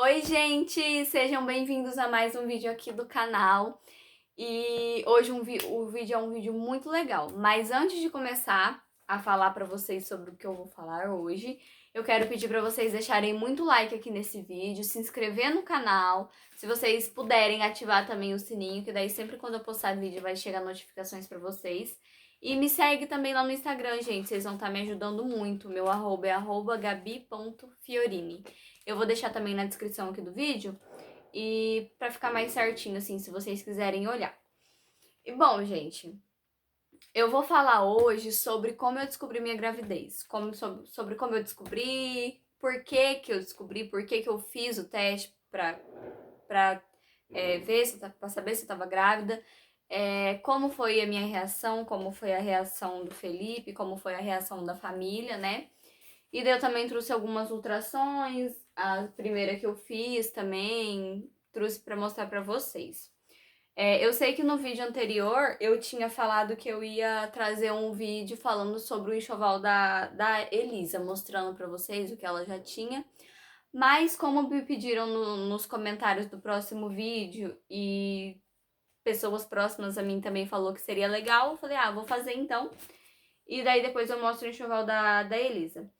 Oi, gente! Sejam bem-vindos a mais um vídeo aqui do canal. E hoje o vídeo é um vídeo muito legal. Mas antes de começar a falar pra vocês sobre o que eu vou falar hoje, eu quero pedir pra vocês deixarem muito like aqui nesse vídeo, se inscrever no canal, se vocês puderem ativar também o sininho, que daí sempre quando eu postar vídeo vai chegar notificações pra vocês. E me segue também lá no Instagram, gente, vocês vão estar me ajudando muito. Meu arroba é gabi.fiorini. Eu vou deixar também na descrição aqui do vídeo e pra ficar mais certinho, assim, se vocês quiserem olhar. E bom, gente, eu vou falar hoje sobre como eu descobri minha gravidez, sobre como eu descobri, por que que eu descobri, por que que eu fiz o teste pra ver, pra saber se eu tava grávida, como foi a minha reação, como foi a reação do Felipe, como foi a reação da família, né? E daí eu também trouxe algumas ultrações, a primeira que eu fiz também, trouxe pra mostrar pra vocês. Eu sei que no vídeo anterior eu tinha falado que eu ia trazer um vídeo falando sobre o enxoval da Elisa, mostrando pra vocês o que ela já tinha. Mas como me pediram nos comentários do próximo vídeo e pessoas próximas a mim também falou que seria legal, eu falei, vou fazer então. E daí depois eu mostro o enxoval da Elisa.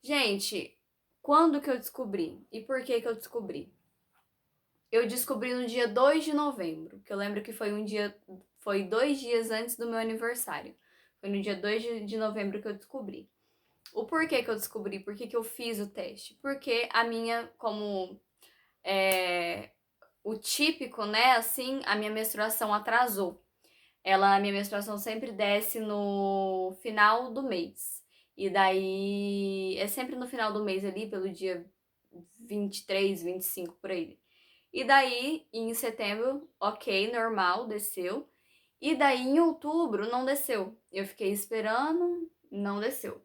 Gente, quando que eu descobri? E por que que eu descobri? Eu descobri no dia 2 de novembro, que eu lembro que foi 2 dias antes do meu aniversário. Foi no dia 2 de novembro que eu descobri. O porquê que eu descobri? Por que que eu fiz o teste? Porque a minha, como é, o típico, né, assim, a minha menstruação atrasou. A minha menstruação sempre desce no final do mês. E daí é sempre no final do mês ali, pelo dia 23, 25 por aí. E daí, em setembro, ok, normal, desceu. E daí, em outubro, não desceu. Eu fiquei esperando, não desceu.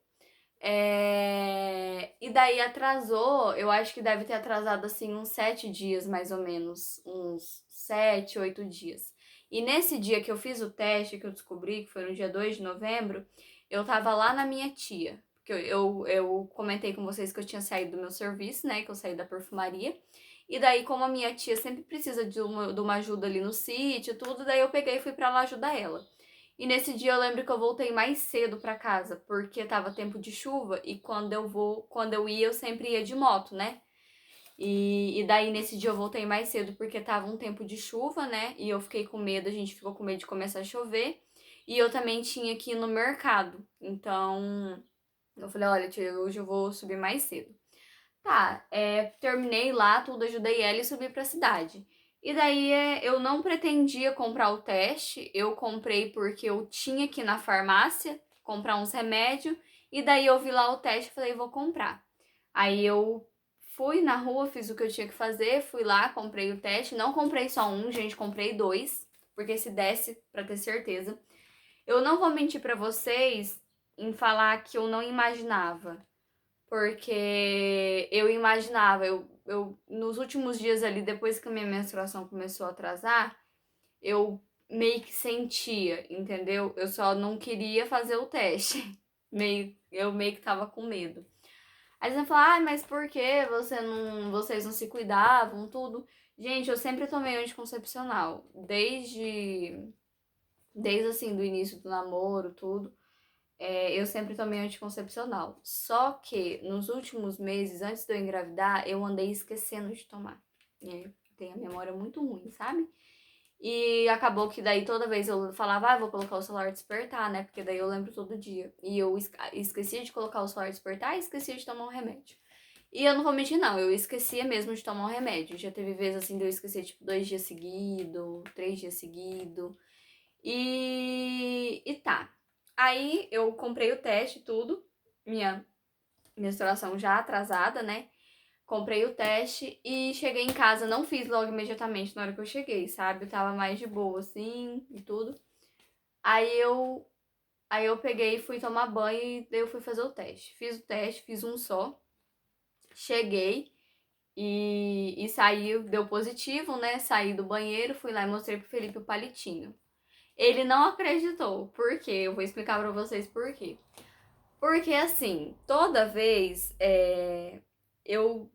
E daí atrasou, eu acho que deve ter atrasado assim uns 7 dias, mais ou menos. Uns 7, 8 dias. E nesse dia que eu fiz o teste, que eu descobri, que foi no dia 2 de novembro, eu tava lá na minha tia. Porque eu comentei com vocês que eu tinha saído do meu serviço, né? Que eu saí da perfumaria. E daí, como a minha tia sempre precisa de uma ajuda ali no sítio, tudo, daí eu peguei e fui pra lá ajudar ela. E nesse dia eu lembro que eu voltei mais cedo pra casa, porque tava tempo de chuva e quando eu ia, eu sempre ia de moto, né? E daí nesse dia eu voltei mais cedo porque tava um tempo de chuva, né? E eu fiquei com medo, a gente ficou com medo de começar a chover. E eu também tinha que ir no mercado. Então, eu falei, olha, tia, hoje eu vou subir mais cedo. Tá, terminei lá, tudo, ajudei ela e subi pra cidade. E daí eu não pretendia comprar o teste, eu comprei porque eu tinha que ir na farmácia comprar uns remédios, e daí eu vi lá o teste e falei, vou comprar. Aí eu fui na rua, fiz o que eu tinha que fazer, fui lá, comprei o teste, não comprei só um, gente, comprei dois, porque se desse pra ter certeza. Eu não vou mentir pra vocês em falar que eu não imaginava. Porque eu imaginava, eu nos últimos dias ali, depois que a minha menstruação começou a atrasar, eu meio que sentia, entendeu? Eu só não queria fazer o teste. Eu meio que tava com medo. Aí você fala, mas por que vocês não se cuidavam, tudo? Gente, eu sempre tomei anticoncepcional, desde assim, do início do namoro, tudo. Eu sempre tomei anticoncepcional. Só que nos últimos meses, antes de eu engravidar, eu andei esquecendo de tomar. Tenho a memória muito ruim, sabe? E acabou que daí toda vez eu falava, vou colocar o celular despertar, né? Porque daí eu lembro todo dia. E eu esquecia de colocar o celular despertar e esquecia de tomar um remédio. E eu não vou mentir, não, eu esquecia mesmo de tomar um remédio. Já teve vezes assim de eu esquecer, tipo, 2 dias seguidos, 3 dias seguidos. E tá. Aí eu comprei o teste e tudo. Minha menstruação já atrasada, né? Comprei o teste e cheguei em casa. Não fiz logo imediatamente na hora que eu cheguei, sabe? Eu tava mais de boa, assim, e tudo. Aí eu, aí eu peguei e fui tomar banho e daí eu fui fazer o teste. Fiz o teste, fiz um só. Cheguei e saí, deu positivo, né? Saí do banheiro, fui lá e mostrei pro Felipe o palitinho. Ele não acreditou. Por quê? Eu vou explicar pra vocês por quê. Porque assim, toda vez eu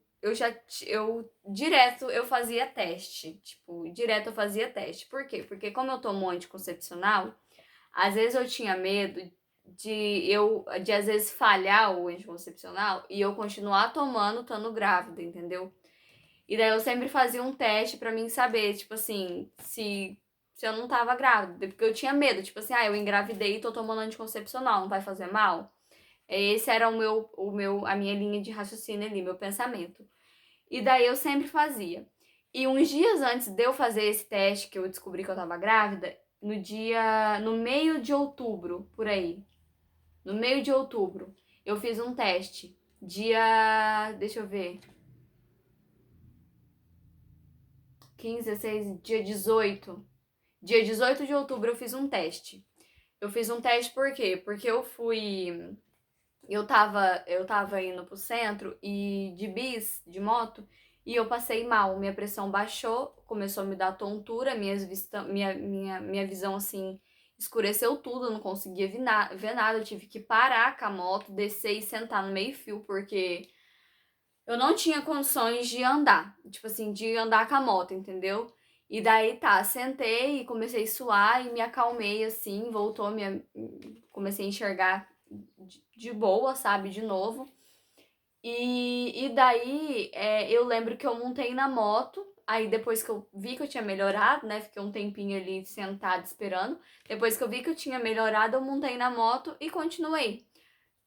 direto eu fazia teste. Tipo, direto eu fazia teste. Por quê? Porque como eu tomo anticoncepcional, às vezes eu tinha medo de às vezes falhar o anticoncepcional e eu continuar tomando estando grávida, entendeu? E daí eu sempre fazia um teste pra mim saber, tipo assim, se eu não tava grávida. Porque eu tinha medo, tipo assim, eu engravidei e tô tomando anticoncepcional, não vai fazer mal? Esse era a minha linha de raciocínio ali, meu pensamento. E daí eu sempre fazia. E uns dias antes de eu fazer esse teste, que eu descobri que eu tava grávida, no meio de outubro, por aí, no meio de outubro, eu fiz um teste. Deixa eu ver, 15, 16, dia 18. Dia 18 de outubro eu fiz um teste. Eu fiz um teste por quê? Porque eu tava indo pro centro e de bis, de moto, e eu passei mal. Minha pressão baixou, começou a me dar tontura, minha visão assim escureceu tudo, eu não conseguia ver nada. Eu tive que parar com a moto, descer e sentar no meio-fio, porque eu não tinha condições de andar, tipo assim, de andar com a moto, entendeu? E daí tá, sentei e comecei a suar e me acalmei assim, comecei a enxergar de boa, sabe, de novo. E daí eu lembro que eu montei na moto, aí depois que eu vi que eu tinha melhorado, né, fiquei um tempinho ali sentada esperando. Depois que eu vi que eu tinha melhorado, eu montei na moto e continuei.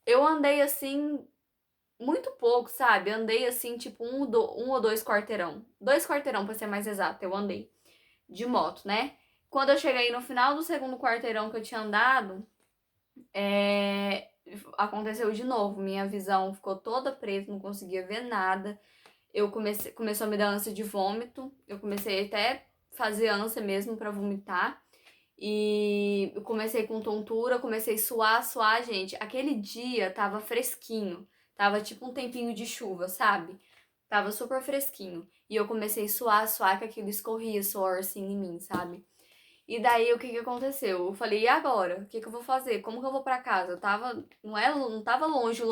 Eu andei assim muito pouco, sabe? Andei assim, tipo, um ou dois quarteirão. Dois quarteirão, pra ser mais exato, eu andei de moto, né? Quando eu cheguei no final do segundo quarteirão que eu tinha andado, aconteceu de novo. Minha visão ficou toda preta, não conseguia ver nada. Começou a me dar ânsia de vômito. Eu comecei até fazer ânsia mesmo pra vomitar. E eu comecei com tontura, comecei a suar, gente. Aquele dia tava fresquinho. Tava tipo um tempinho de chuva, sabe? Tava super fresquinho. E eu comecei a suar, que aquilo escorria suor assim em mim, sabe? E daí o que que aconteceu? Eu falei, e agora? O que que eu vou fazer? Como que eu vou pra casa? Eu tava, não tava longe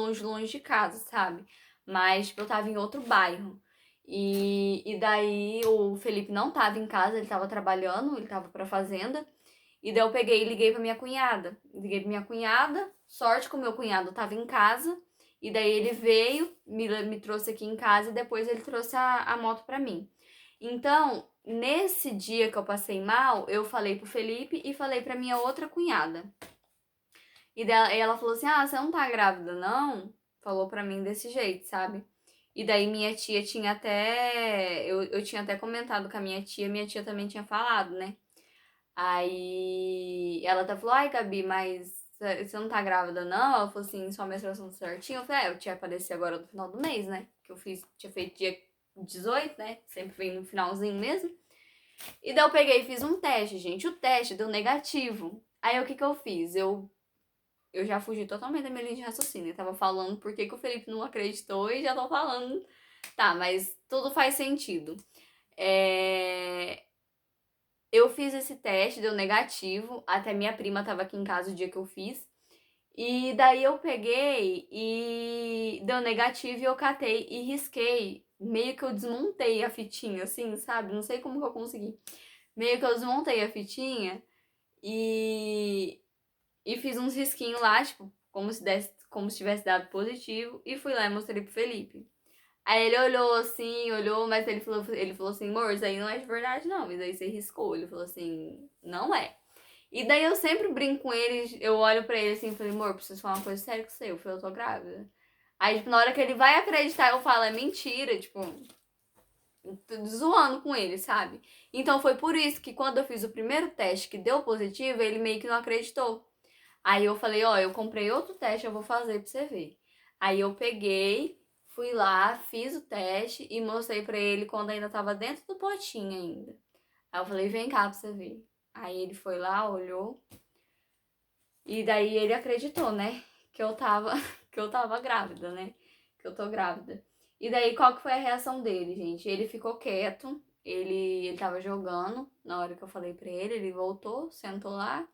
de casa, sabe? Mas, tipo, eu tava em outro bairro. E daí o Felipe não tava em casa, ele tava trabalhando, ele tava pra fazenda. E daí eu peguei e liguei pra minha cunhada. Liguei pra minha cunhada, sorte que o meu cunhado tava em casa. E daí ele veio, me trouxe aqui em casa e depois ele trouxe a moto pra mim. Então, nesse dia que eu passei mal, eu falei pro Felipe e falei pra minha outra cunhada. E ela falou assim: Ah, você não tá grávida, não? Falou pra mim desse jeito, sabe? E daí minha tia tinha até. Eu tinha até comentado com a minha tia também tinha falado, né? Aí ela até falou: Ai, Gabi, mas você não tá grávida, não? Ela falou assim: Sua menstruação certinho. Eu falei: eu tinha aparecido agora no final do mês, né? Que tinha feito dia 18, né? Sempre vem no finalzinho mesmo. E daí eu peguei e fiz um teste, gente. O teste deu negativo. Aí o que que eu fiz? Eu já fugi totalmente da minha linha de raciocínio. Eu tava falando por que que o Felipe não acreditou e já tô falando. Tá, mas tudo faz sentido. É... Eu fiz esse teste, deu negativo. Até minha prima tava aqui em casa o dia que eu fiz. E daí eu peguei e deu negativo e eu catei e risquei. Meio que eu desmontei a fitinha, assim, sabe? Não sei como que eu consegui. Meio que eu desmontei a fitinha e, e fiz uns risquinhos lá, tipo, como se tivesse dado positivo. E fui lá e mostrei pro Felipe. Aí ele olhou assim, olhou, mas ele falou assim, amor, isso aí não é de verdade, não. Isso aí você riscou. Ele falou assim, não é. E daí eu sempre brinco com ele, eu olho pra ele assim e falei, amor, preciso falar uma coisa séria com você. Eu falei, eu tô grávida. Aí, tipo, na hora que ele vai acreditar, eu falo, é mentira, tipo, zoando com ele, sabe? Então foi por isso que quando eu fiz o primeiro teste que deu positivo, ele meio que não acreditou. Aí eu falei, ó, eu comprei outro teste, eu vou fazer pra você ver. Aí eu peguei, fui lá, fiz o teste e mostrei pra ele quando ainda tava dentro do potinho ainda. Aí eu falei, vem cá pra você ver. Aí ele foi lá, olhou. E daí ele acreditou, né? Que eu tava, que eu tava grávida, né? Que eu tô grávida. E daí qual que foi a reação dele, gente? Ele ficou quieto. Ele tava jogando na hora que eu falei pra ele. Ele voltou, sentou lá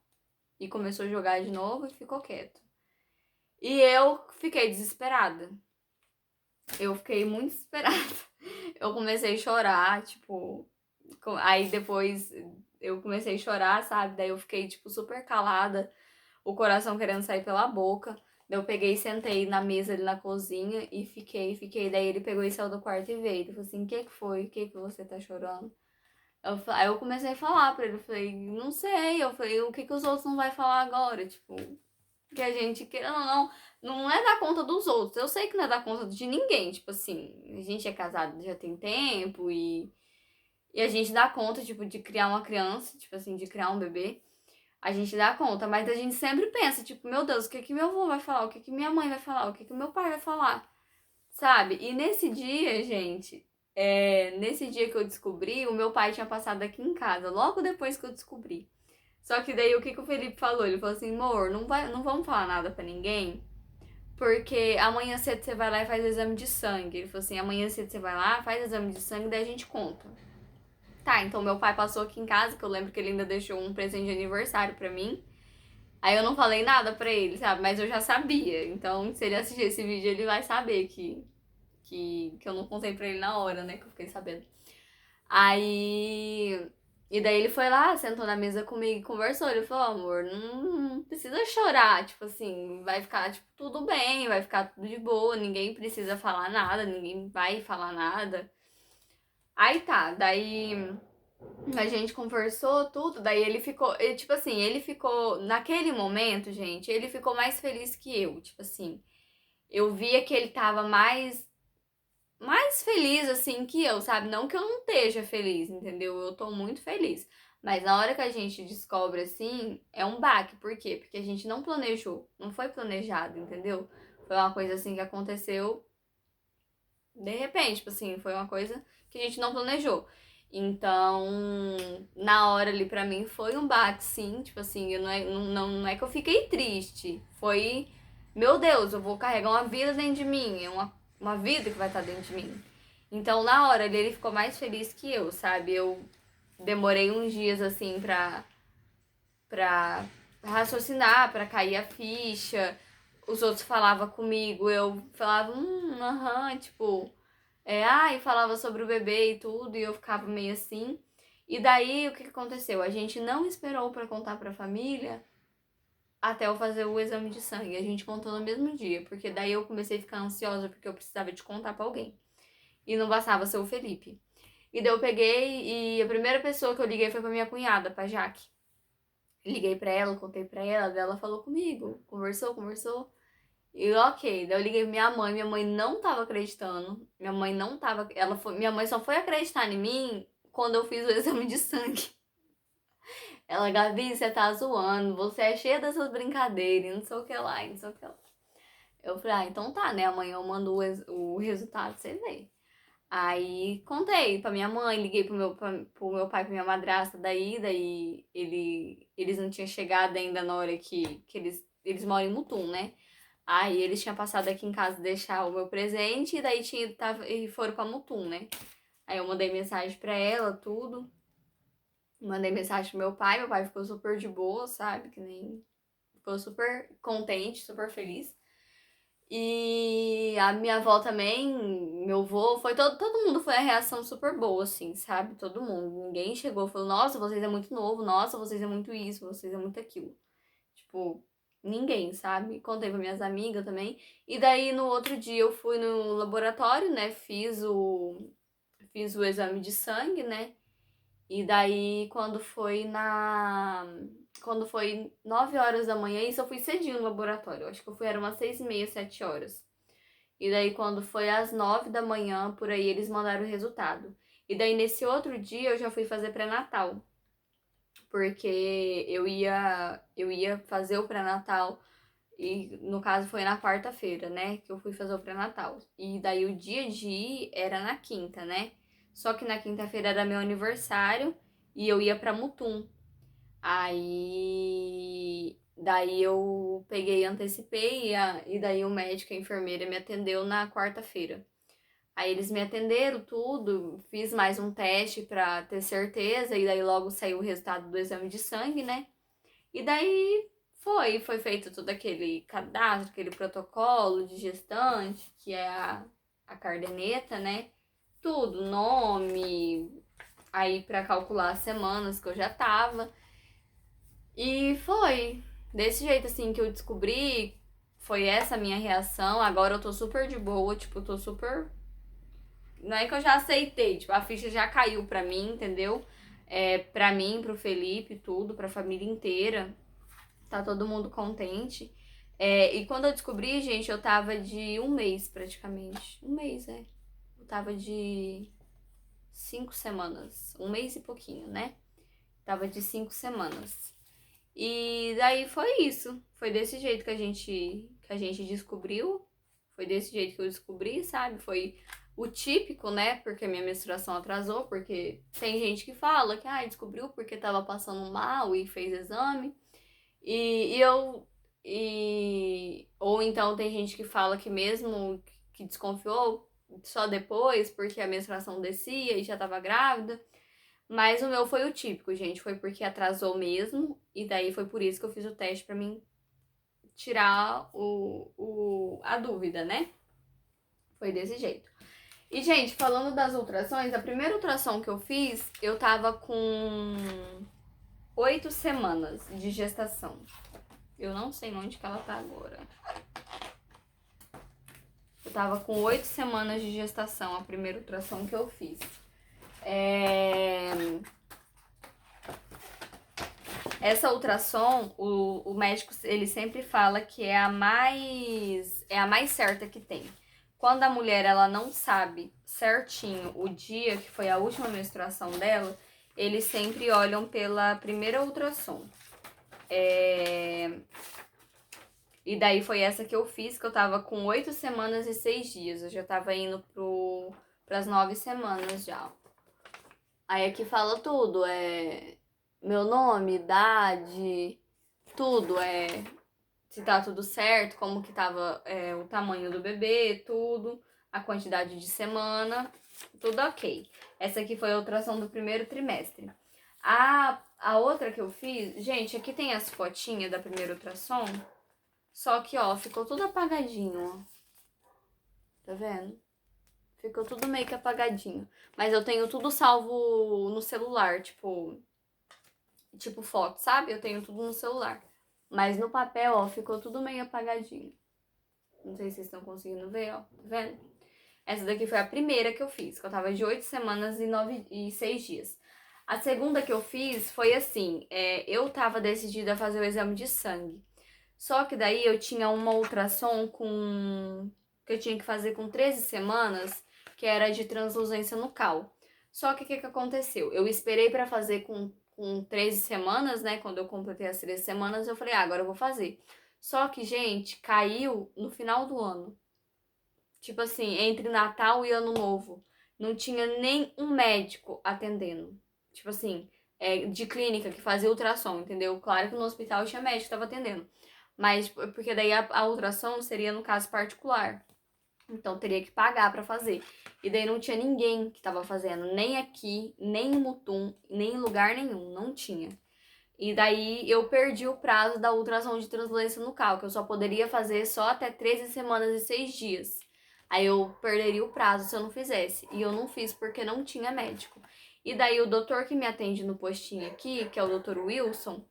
e começou a jogar de novo e ficou quieto. E eu fiquei desesperada. eu fiquei muito desesperada. Eu comecei a chorar, tipo, aí depois eu comecei a chorar, sabe? Daí eu fiquei, tipo, super calada, o coração querendo sair pela boca. Daí eu peguei e sentei na mesa ali na cozinha e fiquei. Daí ele pegou e saiu do quarto e veio. Ele falou assim: o que que foi? O que que você tá chorando? Aí eu comecei a falar pra ele, eu falei, não sei, eu falei, o que que os outros não vai falar agora? Tipo, que a gente, querendo ou não, não é dar conta dos outros. Eu sei que não é dar conta de ninguém, tipo assim, a gente é casado já tem tempo e a gente dá conta, tipo, de criar uma criança, tipo assim, de criar um bebê. A gente dá conta, mas a gente sempre pensa, tipo, meu Deus, o que que meu avô vai falar? O que que minha mãe vai falar? O que que meu pai vai falar? Sabe? E nesse dia, gente, nesse dia que eu descobri, o meu pai tinha passado aqui em casa, logo depois que eu descobri. Só que daí o que que o Felipe falou? Ele falou assim, amor, não vamos falar nada pra ninguém, porque amanhã cedo você vai lá e faz o exame de sangue. Ele falou assim, amanhã cedo você vai lá, faz o exame de sangue, daí a gente conta. Tá, então meu pai passou aqui em casa, que eu lembro que ele ainda deixou um presente de aniversário pra mim. Aí eu não falei nada pra ele, sabe? Mas eu já sabia. Então, se ele assistir esse vídeo, ele vai saber que eu não contei pra ele na hora, né? Que eu fiquei sabendo. Aí. E daí ele foi lá, sentou na mesa comigo e conversou. Ele falou, amor, não precisa chorar. Tipo assim, vai ficar, tipo, tudo bem, vai ficar tudo de boa, ninguém precisa falar nada, ninguém vai falar nada. Aí tá, daí a gente conversou tudo, daí ele ficou, tipo assim, ele ficou, naquele momento, gente, ele ficou mais feliz que eu, tipo assim, eu via que ele tava mais feliz assim que eu, sabe? Não que eu não esteja feliz, entendeu? Eu tô muito feliz. Mas na hora que a gente descobre assim, é um baque. Por quê? Porque a gente não planejou, não foi planejado, entendeu? Foi uma coisa assim que aconteceu de repente, tipo assim, foi uma coisa que a gente não planejou. Então, na hora ali pra mim foi um baque, sim, tipo assim, eu não é que eu fiquei triste, foi, meu Deus, eu vou carregar uma vida dentro de mim, é uma vida que vai estar dentro de mim. Então, na hora ali, ele ficou mais feliz que eu, sabe? Eu demorei uns dias assim pra raciocinar, pra cair a ficha. Os outros falavam comigo, eu falava, aham, tipo, e falava sobre o bebê e tudo, e eu ficava meio assim. E daí, o que aconteceu? A gente não esperou pra contar pra família até eu fazer o exame de sangue. A gente contou no mesmo dia, porque daí eu comecei a ficar ansiosa porque eu precisava de contar pra alguém. E não bastava ser o Felipe. E daí eu peguei e a primeira pessoa que eu liguei foi pra minha cunhada, pra Jaque. Liguei pra ela, contei pra ela, daí ela falou comigo, conversou. E ok, daí eu liguei pra minha mãe não tava acreditando. Minha mãe não tava. Minha mãe só foi acreditar em mim quando eu fiz o exame de sangue. Ela, Gabi, você tá zoando, você é cheia dessas brincadeiras, e não sei o que lá, e não sei o que lá. Eu falei, então tá, né? Amanhã eu mando o resultado pra você ver. Aí contei pra minha mãe, liguei pro meu pai e pra minha madrasta daí eles não tinham chegado ainda na hora que eles moram em Mutum, né? Aí eles tinham passado aqui em casa deixar o meu presente e daí e foram pra Mutum, né? Aí eu mandei mensagem pra ela, tudo. Mandei mensagem pro meu pai ficou super de boa, sabe? Que nem. Ficou super contente, super feliz. E a minha avó também, meu avô, todo mundo foi a reação super boa, assim, sabe? Todo mundo. Ninguém chegou e falou, nossa, vocês é muito novo, nossa, vocês é muito isso, vocês é muito aquilo. Tipo, ninguém, sabe? Contei pra minhas amigas também. E daí no outro dia eu fui no laboratório, né? Fiz o exame de sangue, né? E daí quando foi 9 horas da manhã, isso eu fui cedinho no laboratório. Eu acho que eu fui, era umas 6h30, 7 horas. E daí quando foi às 9 da manhã, por aí eles mandaram o resultado. E daí nesse outro dia eu já fui fazer pré-natal, porque eu ia fazer o pré-natal e no caso foi na quarta-feira, né, que eu fui fazer o pré-natal. E daí o dia de ir era na quinta, né? Só que na quinta-feira era meu aniversário e eu ia pra Mutum. Aí daí eu peguei, antecipei e daí o médico e a enfermeira me atendeu na quarta-feira. Aí eles me atenderam tudo, fiz mais um teste pra ter certeza e daí logo saiu o resultado do exame de sangue, né? E daí foi feito todo aquele cadastro, aquele protocolo de gestante, que é a caderneta, né? Tudo, nome, aí pra calcular as semanas que eu já tava. E foi desse jeito assim que eu descobri, foi essa a minha reação. Agora eu tô super de boa, tipo, tô super. Não é que eu já aceitei, tipo, a ficha já caiu pra mim, entendeu? Pra mim, pro Felipe, tudo, pra família inteira. Tá todo mundo contente. E quando eu descobri, gente, eu tava de um mês praticamente. Um mês, Eu tava de 5 semanas. Um mês e pouquinho, né? Tava de 5 semanas. E daí foi isso. Foi desse jeito que a gente descobriu. Foi desse jeito que eu descobri, sabe? Foi o típico, né? Porque a minha menstruação atrasou, porque tem gente que fala que descobriu porque tava passando mal e fez exame. E eu. Ou então tem gente que fala que mesmo que desconfiou só depois, porque a menstruação descia e já tava grávida. Mas o meu foi o típico, gente. Foi porque atrasou mesmo. E daí foi por isso que eu fiz o teste pra mim tirar a dúvida, né? Foi desse jeito. E, gente, falando das ultrassons, a primeira ultrassom que eu fiz, eu tava com 8 semanas de gestação. Eu não sei onde que ela tá agora. Eu tava com 8 semanas de gestação, a primeira ultrassom que eu fiz. Essa ultrassom, o médico ele sempre fala que é a mais certa que tem. Quando a mulher ela não sabe certinho o dia que foi a última menstruação dela, eles sempre olham pela primeira ultrassom. E daí foi essa que eu fiz, que eu tava com 8 semanas e 6 dias. Eu já tava indo pras 9 semanas já. Aí aqui fala tudo, meu nome, idade, tudo, se tá tudo certo, como que tava o tamanho do bebê, tudo, a quantidade de semana, tudo ok. Essa aqui foi a ultrassom do primeiro trimestre. A outra que eu fiz, gente, aqui tem as fotinhas da primeira ultrassom, só que, ó, ficou tudo apagadinho, ó. Tá vendo? Ficou tudo meio que apagadinho. Mas eu tenho tudo salvo no celular, tipo foto, sabe? Eu tenho tudo no celular. Mas no papel, ó, ficou tudo meio apagadinho. Não sei se vocês estão conseguindo ver, ó. Tá vendo? Essa daqui foi a primeira que eu fiz, que eu tava de 8 semanas e 6 dias. A segunda que eu fiz foi assim, eu tava decidida a fazer o exame de sangue. Só que daí eu tinha uma ultrassom que eu tinha que fazer com 13 semanas, que era de translusência nucal. Só que o que aconteceu? Eu esperei pra fazer com 13 semanas, né? Quando eu completei as 13 semanas, eu falei, agora eu vou fazer. Só que, gente, caiu no final do ano. Tipo assim, entre Natal e Ano Novo. Não tinha nem um médico atendendo. Tipo assim, de clínica que fazia ultrassom, entendeu? Claro que no hospital tinha médico que tava atendendo. Mas porque daí a ultrassom seria no caso particular. Então teria que pagar pra fazer. E daí não tinha ninguém que tava fazendo, nem aqui, nem em Mutum, nem em lugar nenhum, não tinha. E daí eu perdi o prazo da ultrassom de translucência nucal, que eu só poderia fazer só até 13 semanas e 6 dias. Aí eu perderia o prazo se eu não fizesse. E eu não fiz porque não tinha médico. E daí o doutor que me atende no postinho aqui, que é o doutor Wilson,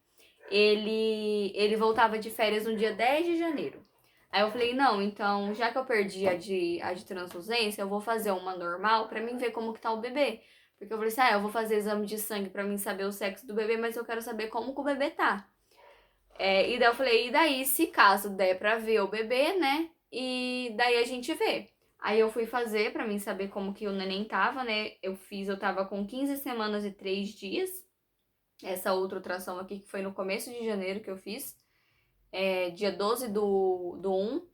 ele voltava de férias no dia 10 de janeiro. Aí eu falei, não, então, já que eu perdi a de transfusência, eu vou fazer uma normal pra mim ver como que tá o bebê. Porque eu falei assim, eu vou fazer exame de sangue pra mim saber o sexo do bebê, mas eu quero saber como que o bebê tá. E daí eu falei, e daí, se caso der pra ver o bebê, né? E daí a gente vê. Aí eu fui fazer pra mim saber como que o neném tava, né? Eu tava com 15 semanas e 3 dias. Essa outra ultrassom aqui, que foi no começo de janeiro que eu fiz. Dia 12 do 1.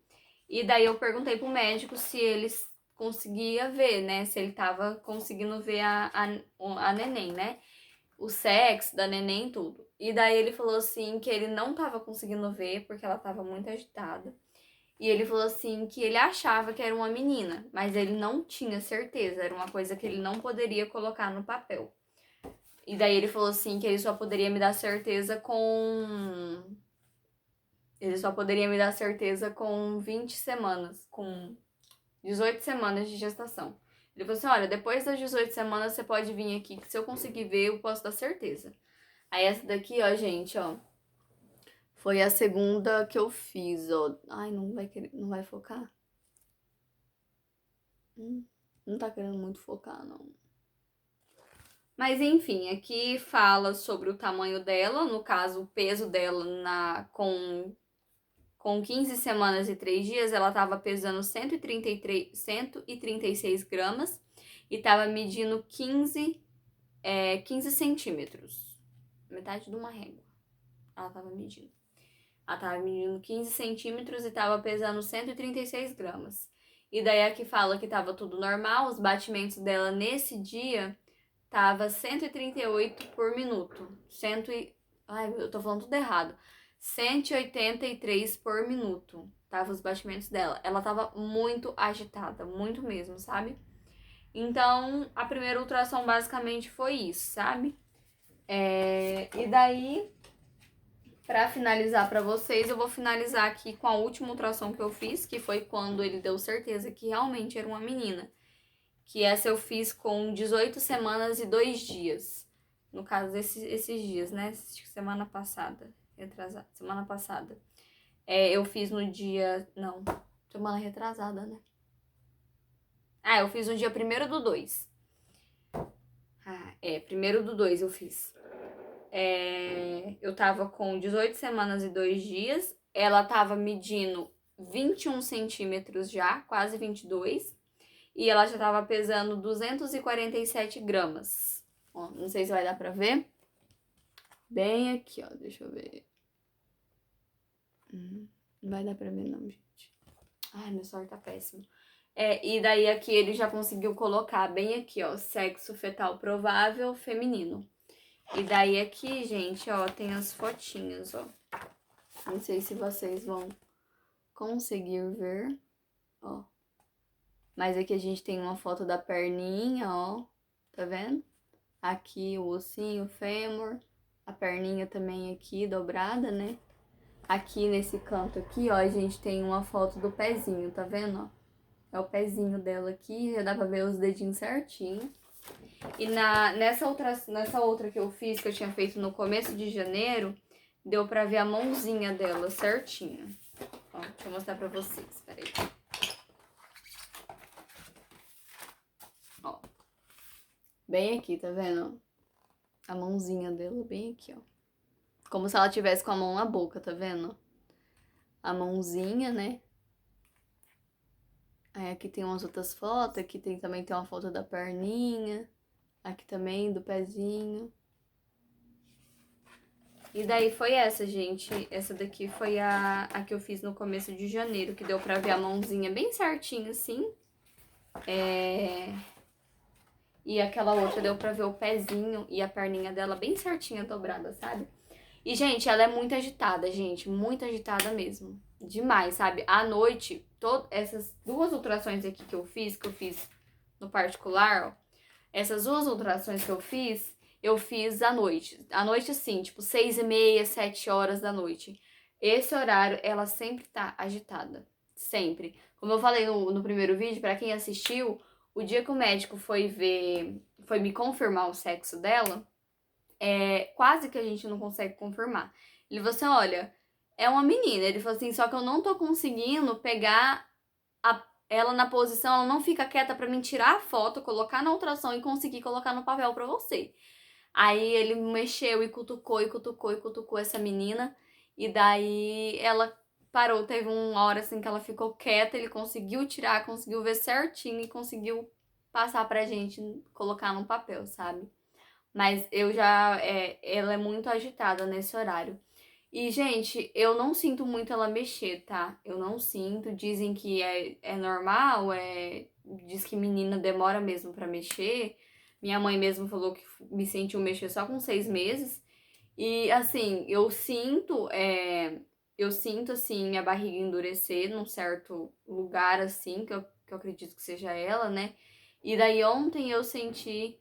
E daí eu perguntei pro médico se eles conseguia ver, né? Se ele tava conseguindo ver a neném, né? O sexo da neném e tudo. E daí ele falou assim que ele não tava conseguindo ver porque ela tava muito agitada. E ele falou assim que ele achava que era uma menina, mas ele não tinha certeza, era uma coisa que ele não poderia colocar no papel. E daí ele falou assim que ele só poderia me dar certeza com 20 semanas, com 18 semanas de gestação. Ele falou assim, olha, depois das 18 semanas você pode vir aqui, que se eu conseguir ver, eu posso dar certeza. Aí essa daqui, ó, gente, ó, foi a segunda que eu fiz, ó. Ai, não vai focar? Não tá querendo muito focar, não. Mas enfim, aqui fala sobre o tamanho dela, no caso, o peso dela com 15 semanas e 3 dias, ela estava pesando 136 gramas e estava medindo 15 centímetros. Metade de uma régua. Ela estava medindo. Ela estava medindo 15 centímetros e estava pesando 136 gramas. E daí aqui fala que estava tudo normal, os batimentos dela nesse dia tava 138 por minuto. Ai, eu tô falando tudo errado. 183 por minuto. Tava os batimentos dela. Ela tava muito agitada, muito mesmo, sabe? Então, a primeira ultrassom basicamente foi isso, sabe? E daí, pra finalizar pra vocês, eu vou finalizar aqui com a última ultrassom que eu fiz, que foi quando ele deu certeza que realmente era uma menina. Que essa eu fiz com 18 semanas e 2 dias. No caso, esses dias, né? Semana passada. Semana passada. Eu fiz no dia. Não, semana retrasada, né? Eu fiz no dia 1º do 2. 1º do 2 eu fiz. Eu tava com 18 semanas e 2 dias. Ela tava medindo 21 centímetros já, quase 22. E ela já tava pesando 247 gramas. Ó, não sei se vai dar pra ver. Bem aqui, ó. Deixa eu ver. Não vai dar pra ver não, gente. Ai, meu celular tá péssimo. E daí aqui ele já conseguiu colocar bem aqui, ó. Sexo fetal provável feminino. E daí aqui, gente, ó, tem as fotinhas, ó. Não sei se vocês vão conseguir ver, ó. Mas aqui a gente tem uma foto da perninha, ó. Tá vendo? Aqui o ossinho, o fêmur. A perninha também aqui, dobrada, né? Aqui nesse canto aqui, ó, a gente tem uma foto do pezinho, tá vendo, ó? É o pezinho dela aqui, já dá pra ver os dedinhos certinho. E nessa outra que eu fiz, que eu tinha feito no começo de janeiro, deu pra ver a mãozinha dela certinha. Ó, deixa eu mostrar pra vocês, peraí. Ó, bem aqui, tá vendo? A mãozinha dela bem aqui, ó. Como se ela tivesse com a mão na boca, tá vendo? A mãozinha, né? Aí aqui tem umas outras fotos, aqui também tem uma foto da perninha. Aqui também, do pezinho. E daí foi essa, gente. Essa daqui foi a que eu fiz no começo de janeiro, que deu pra ver a mãozinha bem certinho, assim. E aquela outra deu pra ver o pezinho e a perninha dela bem certinha, dobrada, sabe? E, gente, ela é muito agitada, gente. Muito agitada mesmo. Demais, sabe? À noite, essas duas ultrações aqui que eu fiz no particular, ó. Essas duas ultrações que eu fiz à noite. À noite, assim, tipo, 6h30, 7 horas da noite. Esse horário, ela sempre tá agitada. Sempre. Como eu falei no primeiro vídeo, pra quem assistiu, o dia que o médico foi me confirmar o sexo dela, quase que a gente não consegue confirmar. Ele falou assim, olha, é uma menina. Ele falou assim, só que eu não tô conseguindo pegar ela na posição, ela não fica quieta pra mim tirar a foto, colocar na ultrassom e conseguir colocar no papel pra você. Aí ele mexeu e cutucou essa menina. E daí ela parou, teve uma hora assim que ela ficou quieta, ele conseguiu tirar, conseguiu ver certinho e conseguiu passar pra gente colocar no papel, sabe? Mas ela é muito agitada nesse horário. E, gente, eu não sinto muito ela mexer, tá? Eu não sinto. Dizem que é normal, diz que menina demora mesmo pra mexer. Minha mãe mesmo falou que me sentiu mexer só com 6 meses. E, assim, eu sinto, assim, minha barriga endurecer num certo lugar, assim, que eu acredito que seja ela, né? E daí ontem eu senti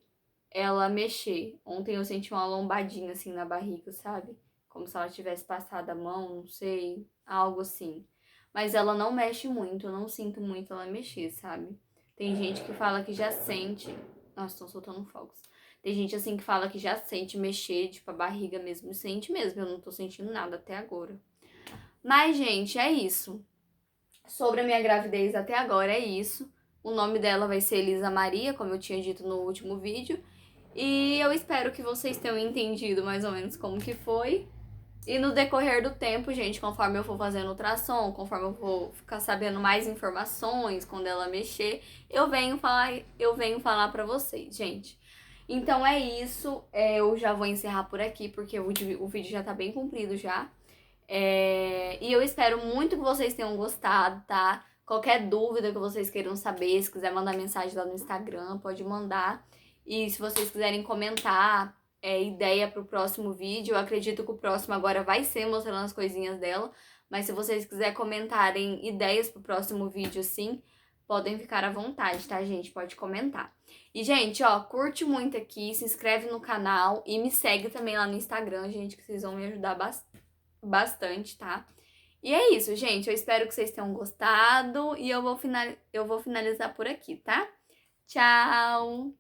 ela mexer. Ontem eu senti uma lombadinha assim na barriga, sabe? Como se ela tivesse passado a mão, não sei, algo assim. mas ela não mexe muito, eu não sinto muito ela mexer, sabe? Tem gente que fala que já sente. Nossa, tô soltando fogos. Tem gente assim que fala que já sente mexer, tipo, a barriga mesmo. Sente mesmo, eu não tô sentindo nada até agora. Mas, gente, é isso. Sobre a minha gravidez até agora é isso. O nome dela vai ser Elisa Maria, como eu tinha dito no último vídeo. E eu espero que vocês tenham entendido mais ou menos como que foi. E no decorrer do tempo, gente, conforme eu for fazendo ultrassom, conforme eu vou ficar sabendo mais informações, quando ela mexer, eu venho falar pra vocês, gente. Então é isso, eu já vou encerrar por aqui, porque o vídeo já tá bem comprido já. E eu espero muito que vocês tenham gostado, tá? Qualquer dúvida que vocês queiram saber, se quiser mandar mensagem lá no Instagram, pode mandar. E se vocês quiserem comentar ideia pro próximo vídeo, eu acredito que o próximo agora vai ser mostrando as coisinhas dela. Mas se vocês quiserem comentarem ideias pro próximo vídeo, sim, podem ficar à vontade, tá, gente? Pode comentar. E, gente, ó, curte muito aqui, se inscreve no canal e me segue também lá no Instagram, gente, que vocês vão me ajudar bastante, tá? E é isso, gente. Eu espero que vocês tenham gostado e eu vou finalizar por aqui, tá? Tchau!